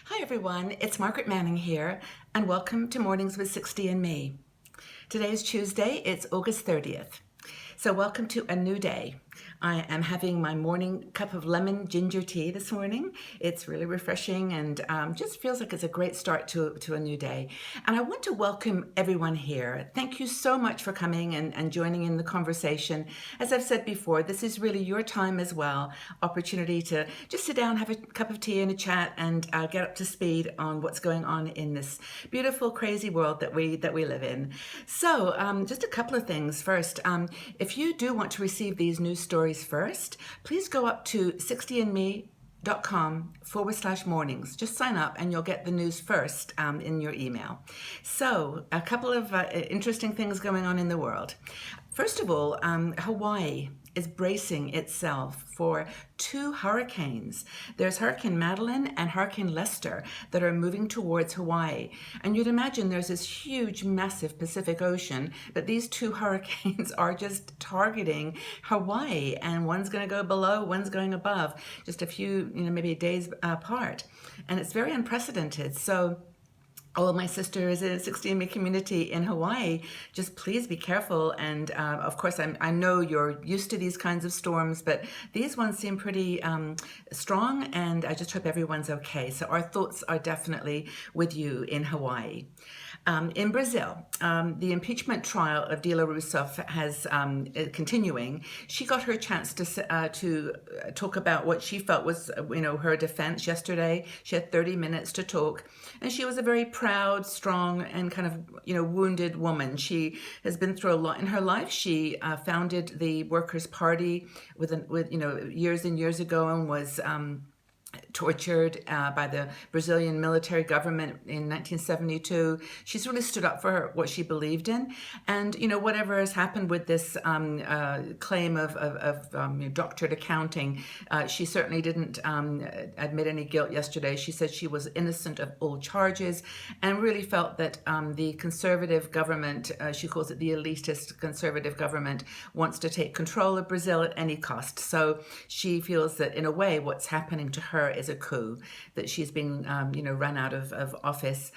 Hi everyone, it's Margaret Manning here, and welcome to Mornings with 60 and Me. Today is Tuesday, it's August 30th. So welcome to a new day. I am having my morning cup of lemon ginger tea this morning. It's really refreshing and just feels like it's a great start to a new day. And I want to welcome everyone here. Thank you so much for coming and joining in the conversation. As I've said before, this is really your time as well. Opportunity to just sit down, have a cup of tea and a chat and get up to speed on what's going on in this beautiful, crazy world that we live in. So just a couple of things. First, if you do want to receive these news stories first, please go up to 60andme.com/mornings. Just sign up and you'll get the news first in your email. So a couple of interesting things going on in the world. First of all, Hawaii is bracing itself for two hurricanes. There's Hurricane Madeline and Hurricane Lester that are moving towards Hawaii. And you'd imagine there's this huge, massive Pacific Ocean, but these two hurricanes are just targeting Hawaii, and one's going to go below, one's going above, just a few, maybe days apart. And it's very unprecedented. So all my sisters in the 60 and Me community in Hawaii, just please be careful. And of course, I know you're used to these kinds of storms, but these ones seem pretty strong, and I just hope everyone's okay. So our thoughts are definitely with you in Hawaii. In Brazil, the impeachment trial of Dilma Rousseff has continuing. She got her chance to talk about what she felt was, her defense yesterday. She had 30 minutes to talk, and she was a very proud, strong, and kind of, wounded woman. She has been through a lot in her life. She founded the Workers' Party with years and years ago, and was tortured by the Brazilian military government in 1972. She's really stood up for what she believed in. And, whatever has happened with this claim of doctored accounting, she certainly didn't admit any guilt yesterday. She said she was innocent of all charges and really felt that the conservative government, she calls it the elitist conservative government, wants to take control of Brazil at any cost. So she feels that in a way what's happening to her is a coup, that she's being run out of office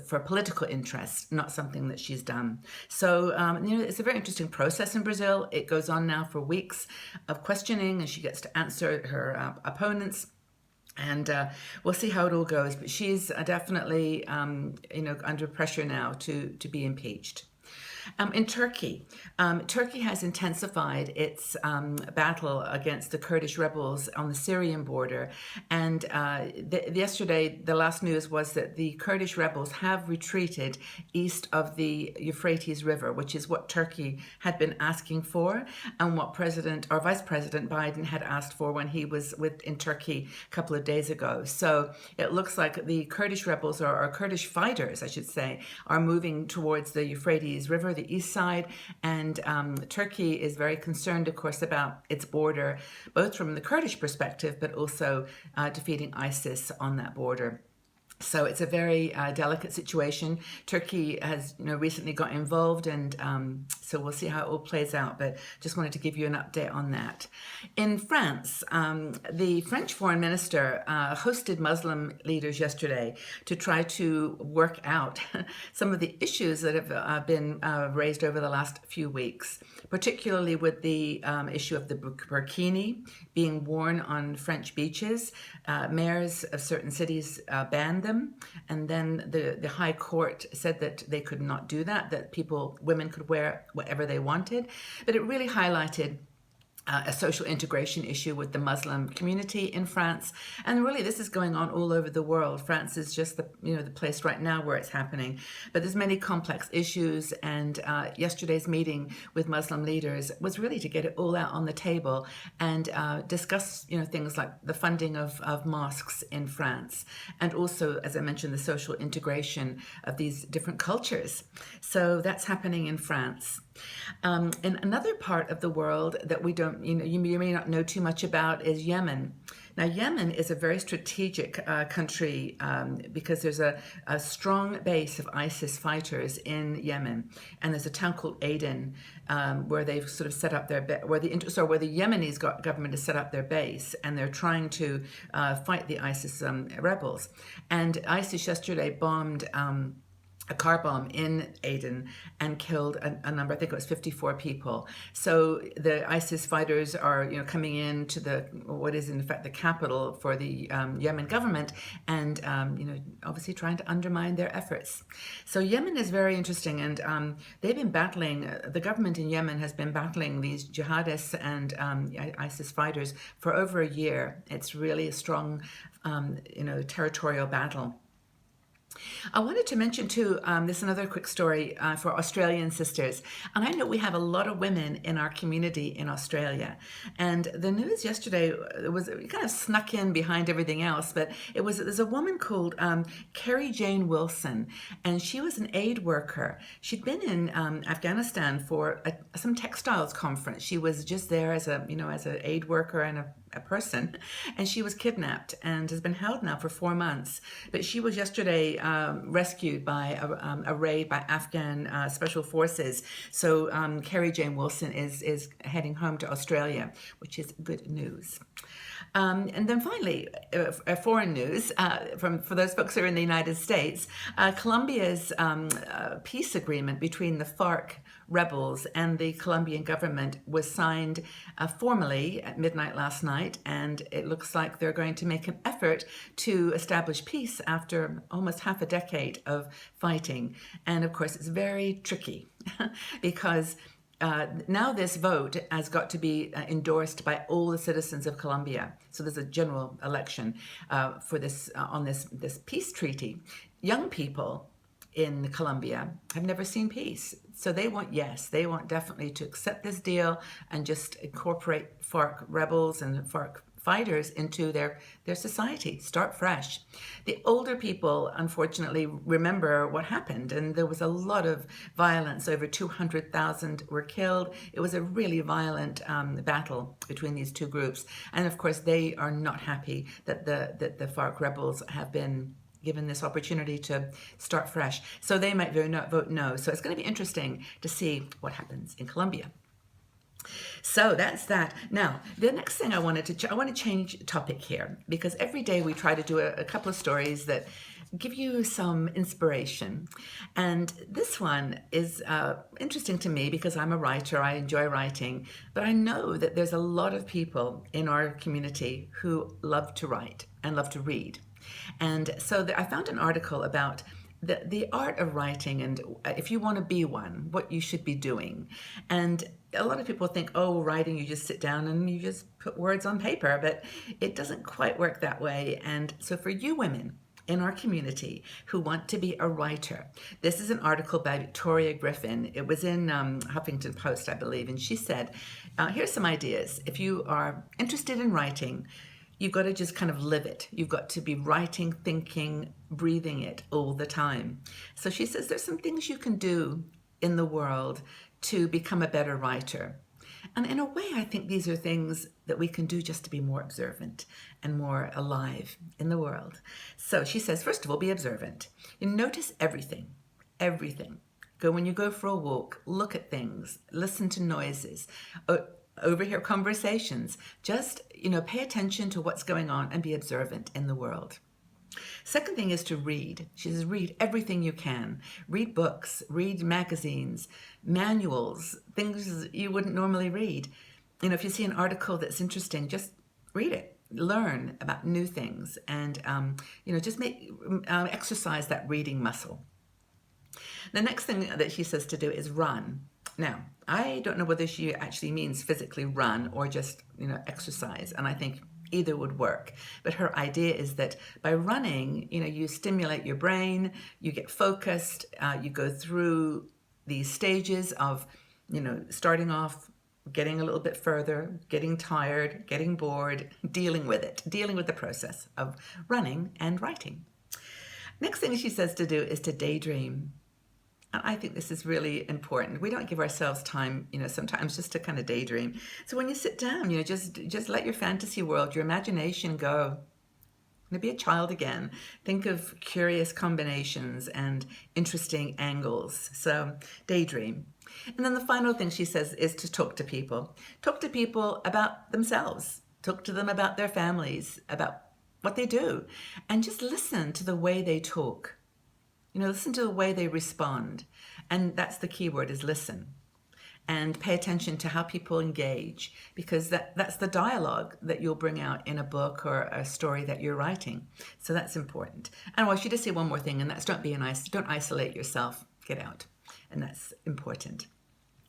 for political interest, not something that she's done. So it's a very interesting process in Brazil. It goes on now for weeks of questioning, and she gets to answer her opponents. And we'll see how it all goes. But she's definitely under pressure now to be impeached. In Turkey, Turkey has intensified its battle against the Kurdish rebels on the Syrian border. And yesterday, the last news was that the Kurdish rebels have retreated east of the Euphrates River, which is what Turkey had been asking for, and what Vice President Biden had asked for when he was in Turkey a couple of days ago. So it looks like the Kurdish rebels, or Kurdish fighters, I should say, are moving towards the Euphrates River, the east side, and Turkey is very concerned, of course, about its border, both from the Kurdish perspective, but also defeating ISIS on that border. So it's a very delicate situation. Turkey has recently got involved, and so we'll see how it all plays out, but just wanted to give you an update on that. In France, the French foreign minister hosted Muslim leaders yesterday to try to work out some of the issues that have been raised over the last few weeks, particularly with the issue of the burkini being worn on French beaches. Mayors of certain cities banned them, and then the High Court said that they could not do that women could wear whatever they wanted. But it really highlighted a social integration issue with the Muslim community in France. And really, this is going on all over the world. France is just the place right now where it's happening. But there's many complex issues, and yesterday's meeting with Muslim leaders was really to get it all out on the table and discuss things like the funding of mosques in France, and also, as I mentioned, the social integration of these different cultures. So that's happening in France. In another part of the world that we don't, you may not know too much about is Yemen. Now, Yemen is a very strategic country because there's a strong base of ISIS fighters in Yemen, and there's a town called Aden where they've sort of set up their where the Yemeni government has set up their base, and they're trying to fight the ISIS rebels. And ISIS yesterday bombed a car bomb in Aden and killed a number, I think it was 54 people. So the ISIS fighters are, coming into what is in fact the capital for the Yemen government, and obviously trying to undermine their efforts. So Yemen is very interesting, and they've been battling. The government in Yemen has been battling these jihadists and ISIS fighters for over a year. It's really a strong, territorial battle. I wanted to mention too, this is another quick story for Australian sisters. And I know we have a lot of women in our community in Australia. And the news yesterday it kind of snuck in behind everything else, but there's a woman called Kerry Jane Wilson, and she was an aid worker. She'd been in Afghanistan for some textiles conference. She was just there as an aid worker and a person, and she was kidnapped and has been held now for 4 months. But she was yesterday rescued by a raid by Afghan special forces. So Kerry Jane Wilson is heading home to Australia, which is good news. And then finally, foreign news for those folks who are in the United States. Colombia's peace agreement between the FARC rebels and the Colombian government was signed formally at midnight last night, and it looks like they're going to make an effort to establish peace after almost half a decade of fighting. And of course, it's very tricky because now this vote has got to be endorsed by all the citizens of Colombia. So there's a general election for this on this peace treaty. Young people in Colombia have never seen peace. So they want definitely to accept this deal and just incorporate FARC rebels and FARC fighters into their society, start fresh. The older people, unfortunately, remember what happened, and there was a lot of violence. Over 200,000 were killed. It was a really violent battle between these two groups. And of course, they are not happy that the FARC rebels have been given this opportunity to start fresh. So they might vote no. So it's going to be interesting to see what happens in Colombia. So that's that. Now, the next thing I want to change topic here, because every day we try to do a couple of stories that give you some inspiration. And this one is interesting to me because I'm a writer. I enjoy writing, but I know that there's a lot of people in our community who love to write and love to read. And so I found an article about the art of writing, and if you want to be one, what you should be doing. And a lot of people think, oh, writing, you just sit down and you just put words on paper, but it doesn't quite work that way. And so for you women in our community who want to be a writer, this is an article by Victoria Griffin. It was in Huffington Post, I believe, and she said, here's some ideas. If you are interested in writing, you've got to just kind of live it. You've got to be writing, thinking, breathing it all the time. So she says there's some things you can do in the world to become a better writer. And in a way, I think these are things that we can do just to be more observant and more alive in the world. So she says, first of all, be observant. You notice everything, everything. When you go for a walk, look at things, listen to noises, overhear conversations. Just, pay attention to what's going on and be observant in the world. Second thing is to read. She says, read everything you can. Read books, read magazines, manuals, things you wouldn't normally read. If you see an article that's interesting, just read it. Learn about new things and, just exercise that reading muscle. The next thing that she says to do is run. Now, I don't know whether she actually means physically run or just, exercise. And I think either would work. But her idea is that by running, you stimulate your brain, you get focused, you go through these stages of, starting off, getting a little bit further, getting tired, getting bored, dealing with the process of running and writing. Next thing she says to do is to daydream. And I think this is really important. We don't give ourselves time, sometimes just to kind of daydream. So when you sit down, just let your fantasy world, your imagination go. Be a child again. Think of curious combinations and interesting angles. So daydream. And then the final thing she says is to talk to people. Talk to people about themselves. Talk to them about their families, about what they do. And just listen to the way they talk. Listen to the way they respond. And that's the key word, is listen. And pay attention to how people engage, because that's the dialogue that you'll bring out in a book or a story that you're writing. So that's important. And I should just say one more thing, and that's don't isolate yourself. Get out. And that's important.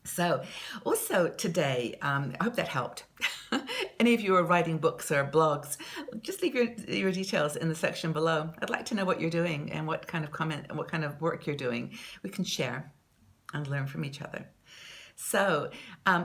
So also today, I hope that helped. Any of you are writing books or blogs, just leave your details in the section below. I'd like to know what you're doing and what kind of comment and what kind of work you're doing. We can share and learn from each other. So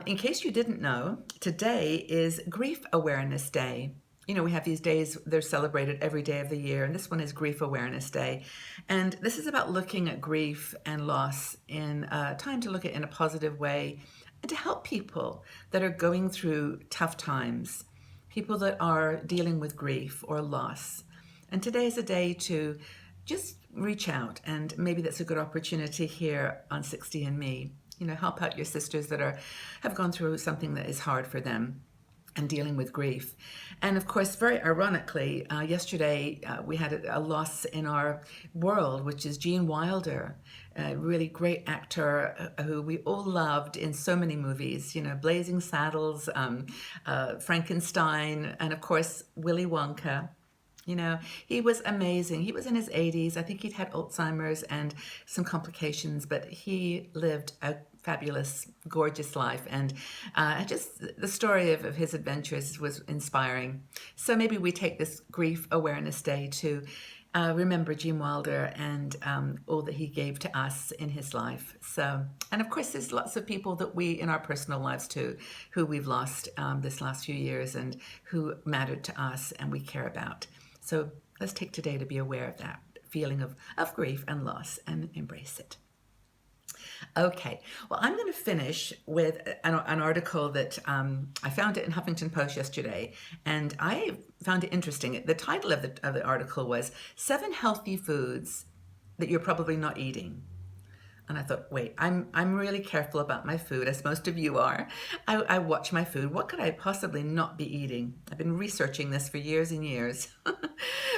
in case you didn't know, today is Grief Awareness Day. We have these days, they're celebrated every day of the year, and this one is Grief Awareness Day. And this is about looking at grief and loss in time to look at it in a positive way and to help people that are going through tough times, people that are dealing with grief or loss. And today is a day to just reach out, and maybe that's a good opportunity here on 60andMe. Help out your sisters that have gone through something that is hard for them and dealing with grief. And of course, very ironically, yesterday we had a loss in our world, which is Gene Wilder, a really great actor who we all loved in so many movies, Blazing Saddles, Frankenstein, and of course, Willy Wonka. He was amazing. He was in his 80s. I think he'd had Alzheimer's and some complications, but he lived a fabulous, gorgeous life. And just the story of his adventures was inspiring. So maybe we take this Grief Awareness Day to remember Gene Wilder and all that he gave to us in his life. So, and of course, there's lots of people that we, in our personal lives too, who we've lost this last few years and who mattered to us and we care about. So let's take today to be aware of that feeling of grief and loss and embrace it. Okay, well, I'm going to finish with an article that I found it in Huffington Post yesterday, and I found it interesting. The title of the article was 7 Healthy Foods That You're Probably Not Eating. And I thought, wait, I'm really careful about my food, as most of you are. I watch my food. What could I possibly not be eating? I've been researching this for years and years.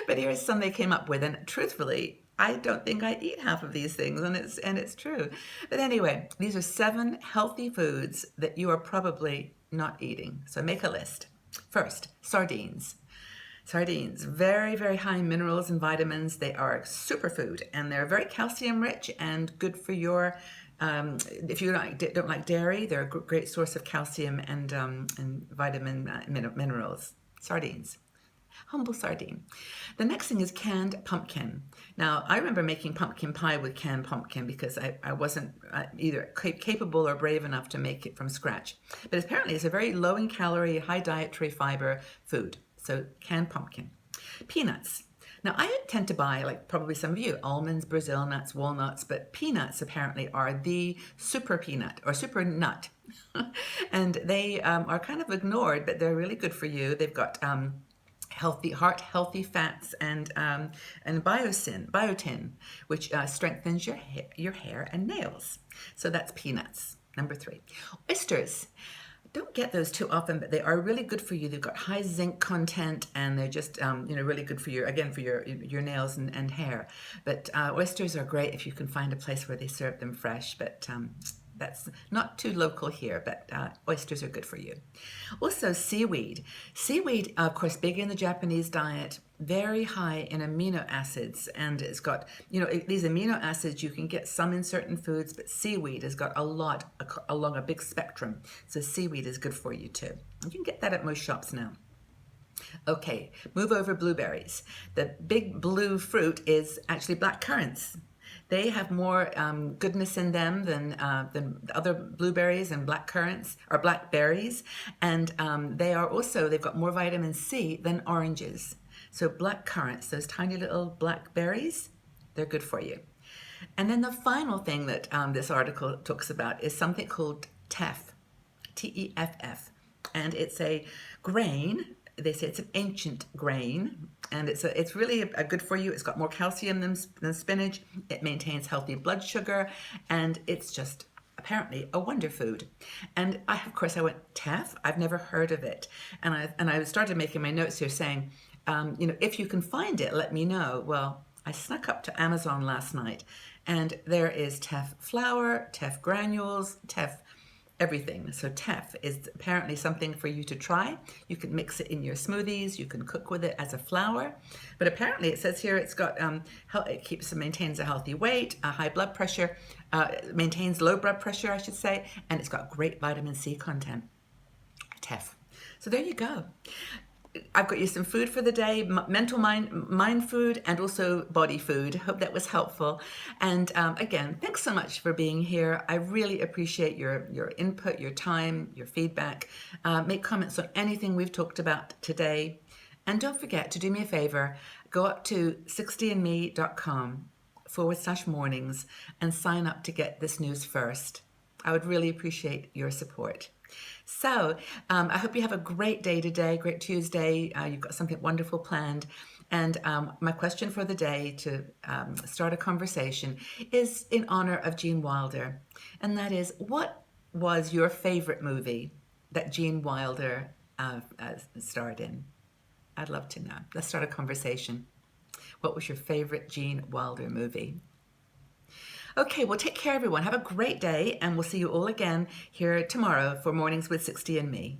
But here's some they came up with, and truthfully, I don't think I eat half of these things, and it's true. But anyway, these are 7 healthy foods that you are probably not eating. So make a list. First, sardines. Sardines, very, very high in minerals and vitamins. They are a superfood, and they're very calcium rich and good for your, if you don't like dairy, they're a great source of calcium and vitamin minerals. Sardines. Humble sardine. The next thing is canned pumpkin. Now, I remember making pumpkin pie with canned pumpkin because I wasn't either capable or brave enough to make it from scratch. But apparently it's a very low in calorie, high dietary fiber food. So canned pumpkin. Peanuts. Now, I tend to buy, like probably some of you, almonds, Brazil nuts, walnuts, but peanuts apparently are the super peanut or super nut. And they are kind of ignored, but they're really good for you. They've got healthy fats and biotin, which strengthens your hair and nails. So that's peanuts. Number 3. Oysters. Don't get those too often, but they are really good for you. They've got high zinc content, and they're just really good for your nails and hair. But oysters are great if you can find a place where they serve them fresh. But that's not too local here, but oysters are good for you. Also, seaweed. Seaweed, of course, big in the Japanese diet, very high in amino acids. And it's got, these amino acids, you can get some in certain foods, but seaweed has got a lot along a big spectrum. So seaweed is good for you too. You can get that at most shops now. Okay, move over blueberries. The big blue fruit is actually black currants. They have more goodness in them than other blueberries and black currants or blackberries, and they've got more vitamin C than oranges. So black currants, those tiny little blackberries, they're good for you. And then the final thing that this article talks about is something called teff, Teff. And it's a grain. They say it's an ancient grain, and it's really good for you. It's got more calcium than spinach. It maintains healthy blood sugar, and it's just apparently a wonder food. And of course, I went, teff? I've never heard of it. And I started making my notes here saying, if you can find it, let me know. Well, I snuck up to Amazon last night, and there is teff flour, teff granules, teff everything. So teff is apparently something for you to try. You can mix it in your smoothies. You can cook with it as a flour. But apparently it says here it's got, it maintains a healthy weight, a high blood pressure, maintains low blood pressure, I should say, and it's got great vitamin C content. Teff. So there you go. I've got you some food for the day, mental mind food, and also body food. Hope that was helpful. And again, thanks so much for being here. I really appreciate your input, your time, your feedback. Make comments on anything we've talked about today. And don't forget to do me a favor, go up to 60andme.com/mornings and sign up to get this news first. I would really appreciate your support. So I hope you have a great day today, great Tuesday. You've got something wonderful planned. And my question for the day to start a conversation is in honor of Gene Wilder. And that is, what was your favorite movie that Gene Wilder starred in? I'd love to know. Let's start a conversation. What was your favorite Gene Wilder movie? Okay, well, take care, everyone. Have a great day, and we'll see you all again here tomorrow for Mornings with 60 and Me.